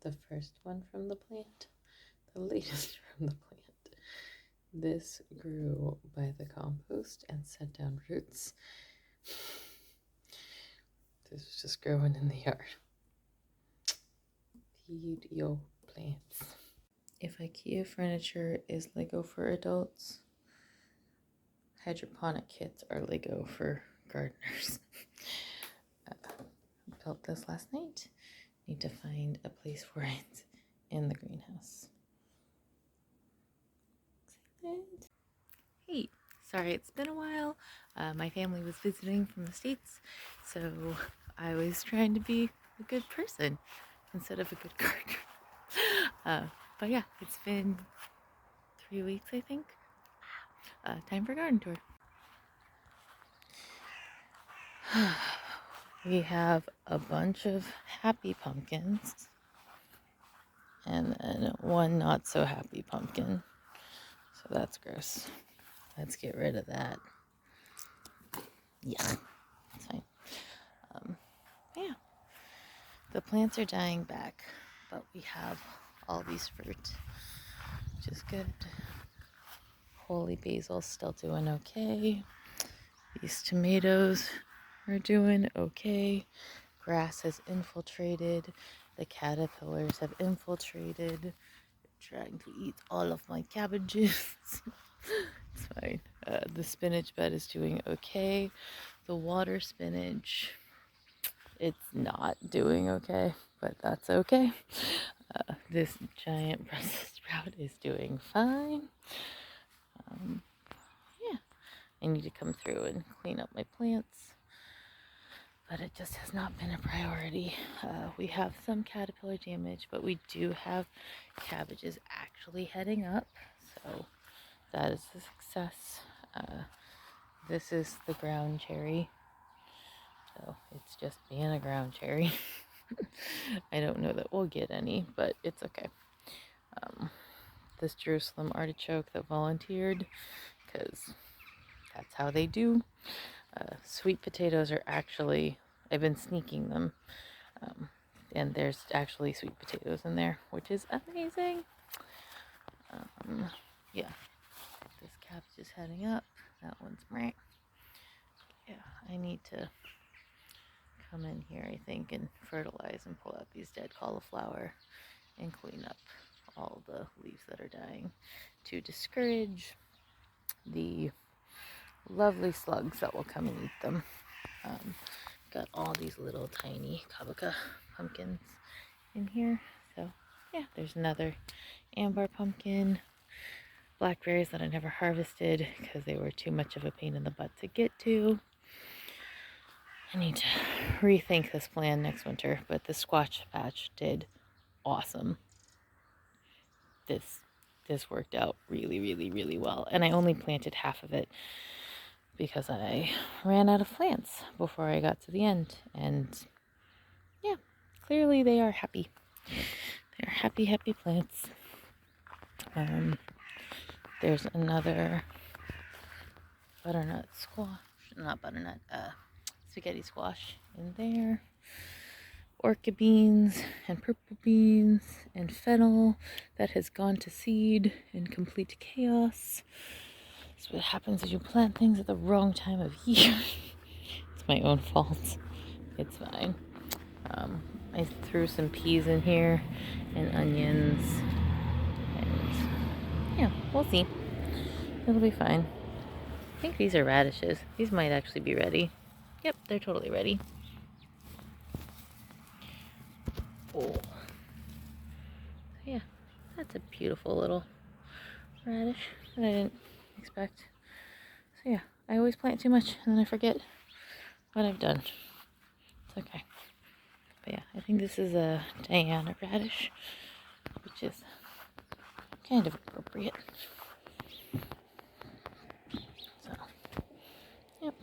the first one from the plant, the latest from the plant. This grew by the compost and set down roots. This was just growing in the yard. Feed your plants. If IKEA furniture is Lego for adults, hydroponic kits are Lego for gardeners. Built this last night. Need to find a place for it in the greenhouse. Excited. Hey, sorry it's been a while. My family was visiting from the States, so I was trying to be a good person instead of a good gardener. But yeah, it's been 3 weeks, I think. Time for garden tour. We have a bunch of happy pumpkins and then one not so happy pumpkin. So that's gross. Let's get rid of that. Yeah, it's fine. Yeah, the plants are dying back, but we have all these fruit, which is good. Holy basil's still doing okay. These tomatoes are doing okay. Grass has infiltrated. The caterpillars have infiltrated. They're trying to eat all of my cabbages. It's fine. The spinach bed is doing okay. The water spinach, it's not doing okay, but that's okay. This giant Brussels sprout is doing fine. Yeah, I need to come through and clean up my plants, but it just has not been a priority. We have some caterpillar damage, but we do have cabbages actually heading up, so that is a success. This is the ground cherry, so it's just being a ground cherry. I don't know that we'll get any, but it's okay. This Jerusalem artichoke that volunteered, because that's how they do. Sweet potatoes are actually, I've been sneaking them, and there's actually sweet potatoes in there, which is amazing. Yeah, this cabbage is heading up. That one's meh. Yeah, I need to come in here, I think, and fertilize and pull out these dead cauliflower and clean up all the leaves that are dying to discourage the lovely slugs that will come and eat them. Got all these little tiny kabaka pumpkins in here. So yeah, there's another amber pumpkin. Blackberries that I never harvested because they were too much of a pain in the butt to get to. I need to rethink this plan next winter, but the squash patch did awesome. This worked out really, really, really well. And I only planted half of it because I ran out of plants before I got to the end. And yeah, clearly they are happy. They're happy, happy plants. There's another butternut squash, not butternut, spaghetti squash in there. Orchid beans and purple beans and fennel that has gone to seed in complete chaos. That's what happens if you plant things at the wrong time of year. It's my own fault. It's fine. I threw some peas in here and onions, and yeah, we'll see. It'll be fine. I think these are radishes. These might actually be ready. Yep, they're totally ready. Oh. Yeah, that's a beautiful little radish that I didn't expect. So yeah, I always plant too much and then I forget what I've done. It's okay. But yeah, I think this is a Diana radish, which is kind of appropriate. So, yep.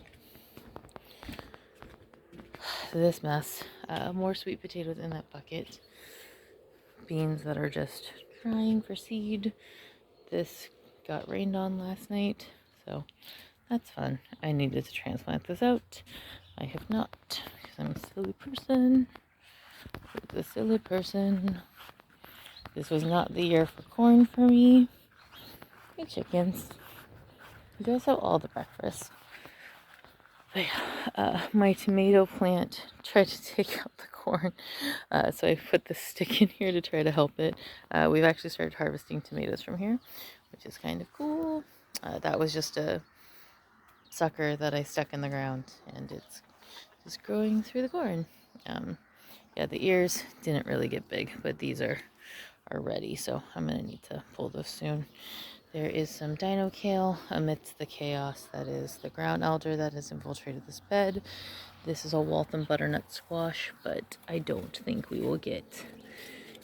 So this mess, more sweet potatoes in that bucket. Beans that are just trying for seed. This got rained on last night, so that's fun. I needed to transplant this out. I have not, because I'm a silly person. The silly person. This was not the year for corn for me. Hey, chickens. You guys have all the breakfast. But yeah, my tomato plant tried to take out the corn, so I put this stick in here to try to help it. We've actually started harvesting tomatoes from here, which is kind of cool. That was just a sucker that I stuck in the ground, and it's just growing through the corn. Yeah, the ears didn't really get big, but these are ready, so I'm gonna need to pull those soon. There is some dino kale amidst the chaos that is the ground alder that has infiltrated this bed. This is a Waltham butternut squash, but I don't think we will get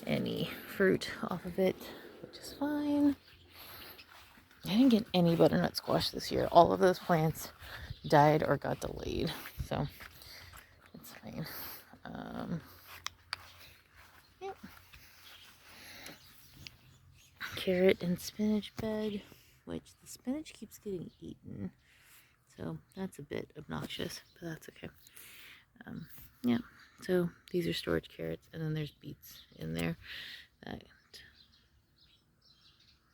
any fruit off of it, which is fine. I didn't get any butternut squash this year. All of those plants died or got delayed, so it's fine. Yep. Carrot and spinach bed, which the spinach keeps getting eaten, so that's a bit obnoxious, but that's okay. Yeah, so these are storage carrots, and then there's beets in there. That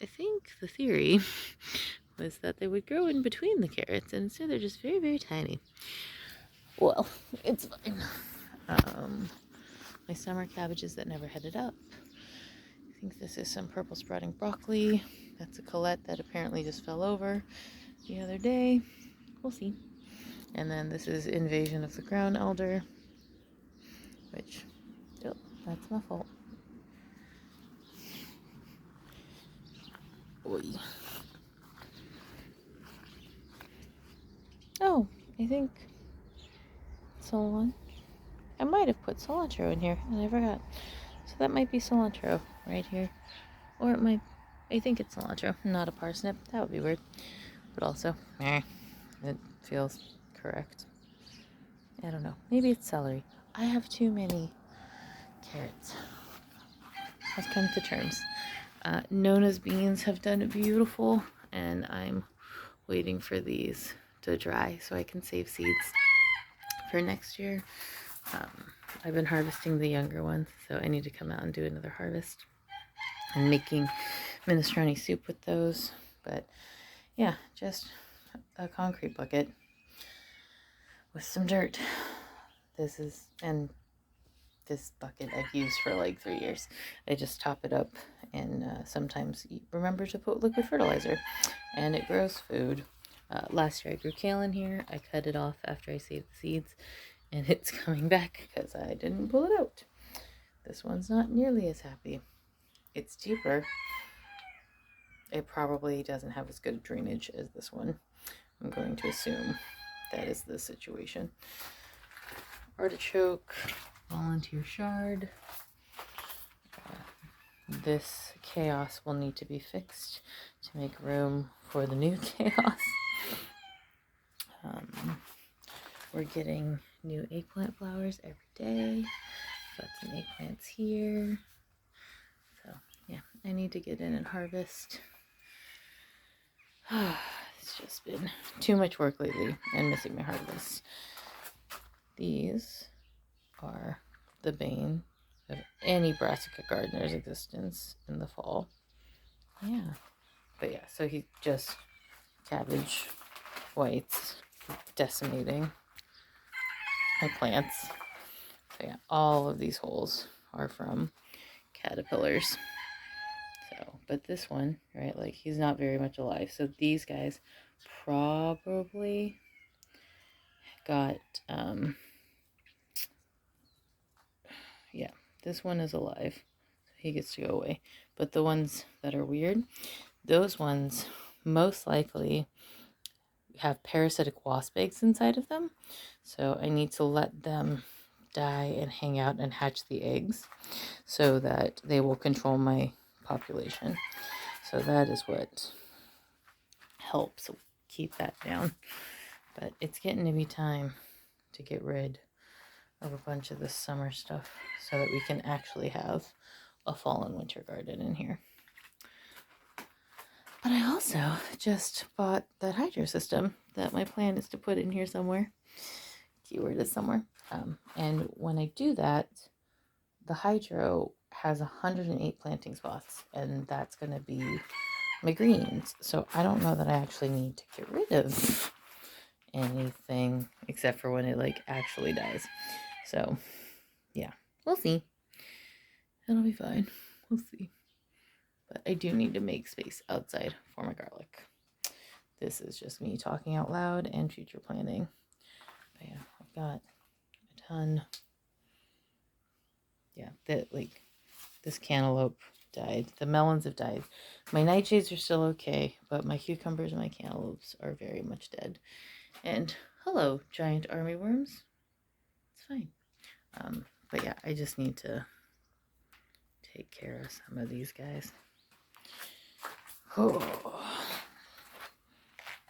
I think the theory was that they would grow in between the carrots, and instead they're just very, very tiny. Well, it's fine. My summer cabbages that never headed up. I think this is some purple sprouting broccoli. That's a colette that apparently just fell over the other day. We'll see. And then this is invasion of the ground alder, which, oh, that's my fault. Oy. Oh, I think I might have put cilantro in here, and I forgot. So that might be cilantro right here. Or it might, I think it's cilantro, not a parsnip. That would be weird. But also, it feels correct. I don't know. Maybe it's celery. I have too many carrots. I've come to terms. Nona's beans have done beautiful, and I'm waiting for these to dry so I can save seeds for next year. I've been harvesting the younger ones, so I need to come out and do another harvest. And making minestrone soup with those. But yeah, just a concrete bucket with some dirt. This bucket I've used for like 3 years. I just top it up, and sometimes remember to put liquid fertilizer, and it grows food. Last year I grew kale in here. I cut it off after I saved the seeds, and it's coming back because I didn't pull it out. This one's not nearly as happy. It's deeper. It probably doesn't have as good drainage as this one. I'm going to assume that is the situation. Artichoke, volunteer shard. This chaos will need to be fixed to make room for the new chaos. We're getting new eggplant flowers every day. Got some eggplants here. So yeah, I need to get in and harvest. It's just been too much work lately and missing my harvest. These are the bane of any brassica gardener's existence in the fall. Yeah. But yeah, so he just cabbage whites decimating my plants. So yeah, all of these holes are from caterpillars. So, but this one, right, like he's not very much alive. So these guys probably got, yeah, this one is alive. So he gets to go away. But the ones that are weird, those ones most likely have parasitic wasp eggs inside of them. So I need to let them die and hang out and hatch the eggs so that they will control my population. So that is what helps keep that down. But it's getting to be time to get rid of a bunch of this summer stuff so that we can actually have a fall and winter garden in here. But I also just bought that hydro system that my plan is to put in here somewhere. Keyword is somewhere. And when I do that, the hydro has 108 planting spots, and that's going to be my greens. So I don't know that I actually need to get rid of anything except for when it like actually dies. So yeah, we'll see. It'll be fine. We'll see. But I do need to make space outside for my garlic. This is just me talking out loud and future planning. But yeah, I've got a ton. Yeah, that like this cantaloupe died. The melons have died. My nightshades are still okay, but my cucumbers and my cantaloupes are very much dead. And hello, giant army worms. It's fine. But yeah, I just need to take care of some of these guys. Oh,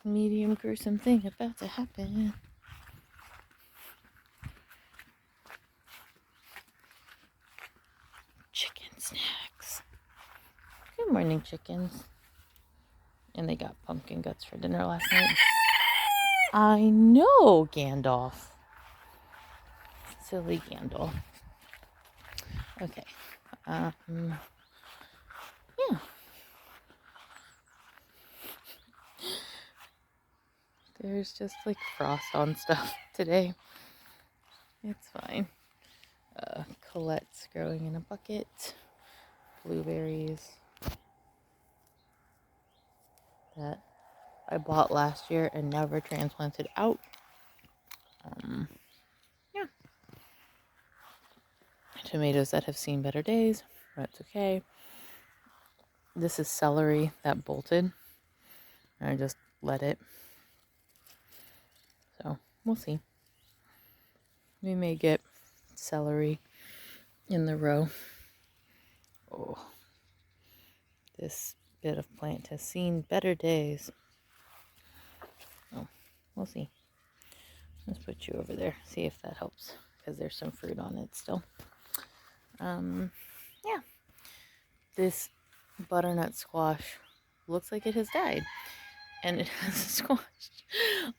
medium gruesome thing about to happen. Chicken snacks. Good morning, chickens. And they got pumpkin guts for dinner last night. I know, Gandalf. Silly Gandalf. Okay. Yeah. There's just like frost on stuff today. It's fine. Colette's growing in a bucket. Blueberries that I bought last year and never transplanted out. Yeah. Tomatoes that have seen better days. That's okay. This is celery that bolted. I just let it. So we'll see. We may get celery in the row. Oh, this bit of plant has seen better days. Oh, we'll see. Let's put you over there. See if that helps, because there's some fruit on it still. Yeah. This butternut squash looks like it has died, and it has a squash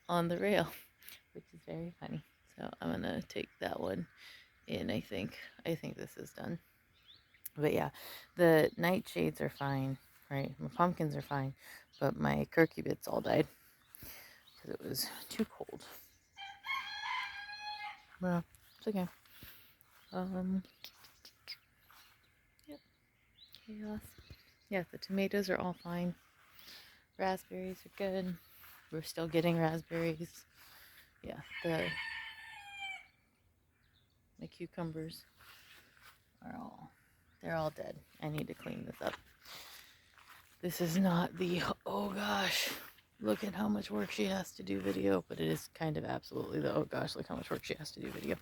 on the rail, which is very funny. So I'm gonna take that one in. I think this is done. But yeah, the nightshades are fine, right? My pumpkins are fine, but my curcubits all died because it was too cold. Well, it's okay. Yep. Chaos. Yeah, the tomatoes are all fine. Raspberries are good. We're still getting raspberries. Yeah, the cucumbers are they're all dead. I need to clean this up. This is not the, oh gosh, look at how much work she has to do video, but it is kind of absolutely the, oh gosh, look how much work she has to do video.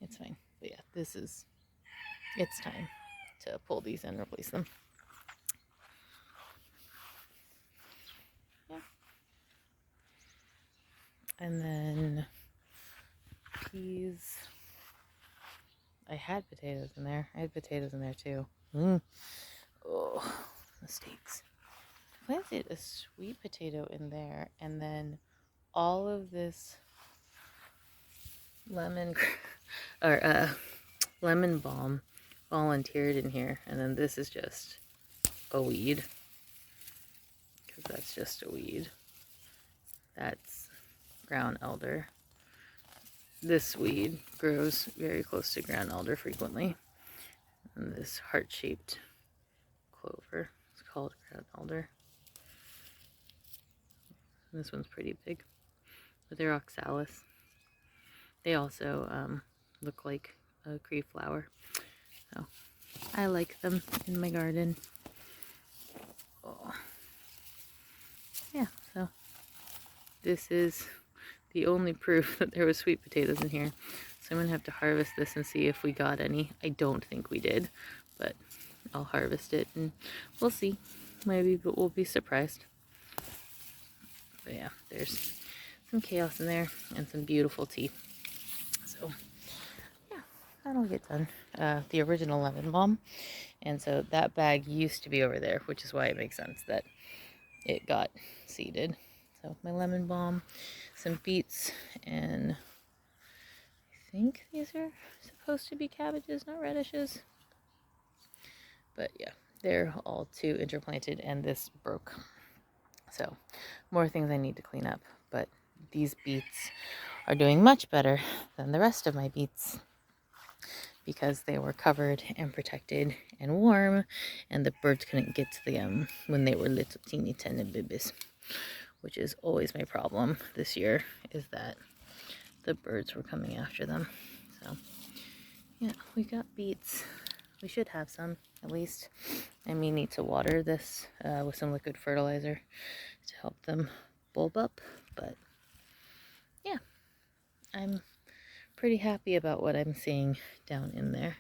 It's fine. But yeah, it's time to pull these and replace them. Yeah. And then peas. I had potatoes in there. I had potatoes in there too. Oh, mistakes. I planted a sweet potato in there, and then all of this lemon balm volunteered in here, and then this is just a weed, because that's just a weed. That's ground elder. This weed grows very close to ground elder frequently, and this heart-shaped clover is called ground elder. And this one's pretty big, but they're oxalis. They also look like a tree flower, so I like them in my garden. Oh. Yeah, so this is the only proof that there was sweet potatoes in here. So I'm going to have to harvest this and see if we got any. I don't think we did, but I'll harvest it and we'll see. Maybe, but we'll be surprised. But yeah, there's some chaos in there and some beautiful tea. So yeah, that'll get done. The original lemon balm. And so that bag used to be over there, which is why it makes sense that it got seeded. So my lemon balm, some beets, and I think these are supposed to be cabbages, not radishes. But yeah, they're all too interplanted and this broke. So more things I need to clean up. But these beets are doing much better than the rest of my beets because they were covered and protected and warm, and the birds couldn't get to them when they were little teeny tiny babies, which is always my problem this year, is that the birds were coming after them. So yeah, we got beets. We should have some, at least. And we need to water this with some liquid fertilizer to help them bulb up. But yeah, I'm pretty happy about what I'm seeing down in there.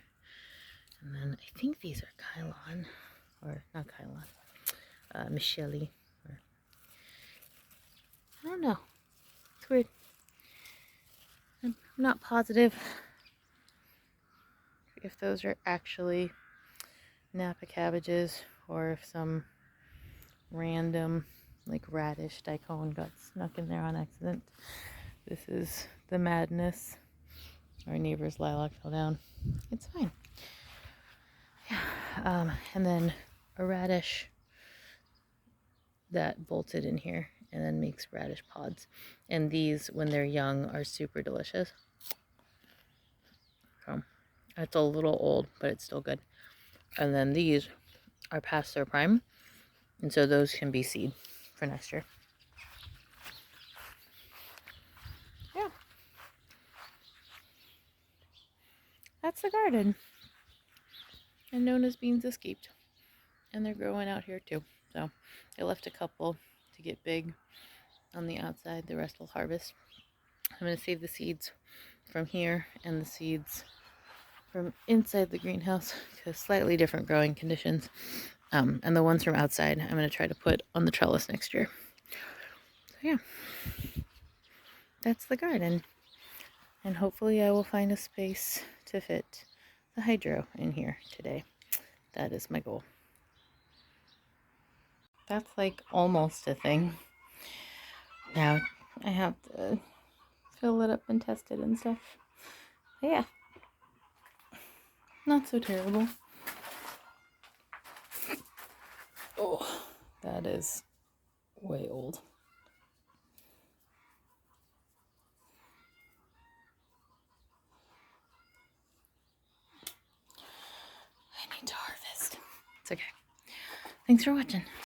And then I think these are Kylon, or not Kylon, Michelle, or I don't know. It's weird. I'm not positive if those are actually Napa cabbages or if some random like radish daikon got snuck in there on accident. This is the madness. Our neighbor's lilac fell down. It's fine. Yeah. And then a radish that bolted in here and then makes radish pods. And these, when they're young, are super delicious. So it's a little old, but it's still good. And then these are past their prime, and so those can be seed for next year. Yeah. That's the garden. And Nona's beans escaped. And they're growing out here too. So I left a couple to get big on the outside. The rest will harvest. I'm going to save the seeds from here and the seeds from inside the greenhouse because slightly different growing conditions. And the ones from outside I'm going to try to put on the trellis next year. So yeah, that's the garden. And hopefully I will find a space to fit the hydro in here today. That is my goal. That's like almost a thing. Now I have to fill it up and test it and stuff. But yeah, not so terrible. Oh, that is way old. I need to harvest. It's okay. Thanks for watching.